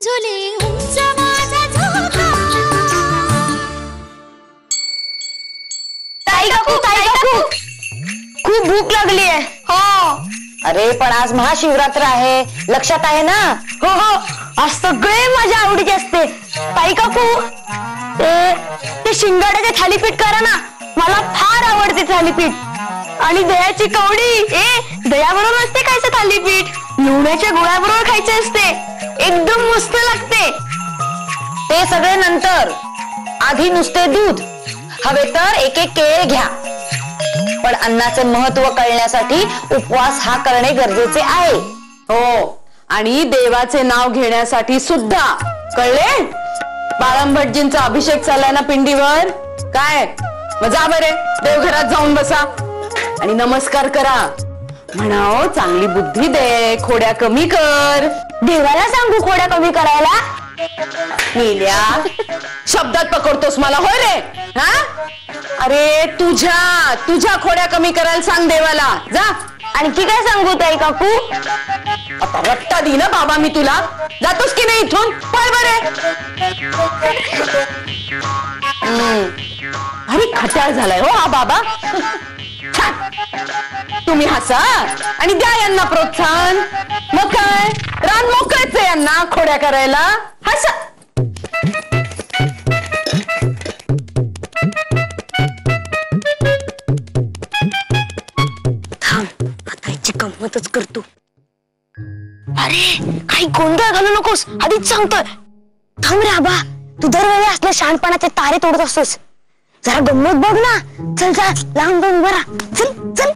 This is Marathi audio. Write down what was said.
झुले उंच माझा झोका. ताई काकू खूप भूक लागली आहे. हो. अरे पण आज महाशिवरात्र आहे, लक्षात आहे ना? हो हो, आज सगळे माझ्या आवडीचे असते. ताई काकू ते शिंगाड्याचे थालीपीठ करा ना, मला फार आवडते थालीपीठ. आणि दह्याची कवडी. दह्याबरोबर असते खायचं थालीपीठ, लोण्याच्या गुळाबरोबर खायचे असते, एकदम मस्त लागते. ते सगळे नंतर, आधी नुसते दूध, हवे तर एक एक केळ घ्या. पण अन्नाचे महत्व कळण्यासाठी उपवास हा करणे गरजेचे आहे. हो, आणि देवाचे नाव घेण्यासाठी सुद्धा. कळले? बाळंभटजींचा अभिषेक चाललाय ना पिंडीवर. काय मग जा बरे, देवघरात जाऊन बसा आणि नमस्कार करा. म्हणाव चांगली बुद्धी दे, खोड्या कमी कर. देवाला सांगू खोड्या कमी करायला? मेल्या, शब्दात पकडतोस मला, होय रे? हा, अरे तुझ्या खोड्या कमी करायला सांग देवाला. जा. आणखी काय सांगू ताई काकू? आता रट्टा दी ना बाबा मी तुला. जातोस की नाही इथून? पळ बरे. अरे खट्याळ झालाय हो हा बाबा. तुम्ही हसा आणि द्या यांना प्रोत्साहन. मग काय, रान मोकळेच आहे यांना खोड्या करायला. हसा. आता याची गंमतच करतो. अरे काही गोंधळ घालू नकोस, आधीच सांगतोय. थांब रे आबा, तू दरवेळी असले शहाणपणाचे तारे तोडत असतोस. जरा गंमत बघ ना. चल जा, लांब बघ बरा. चल चल.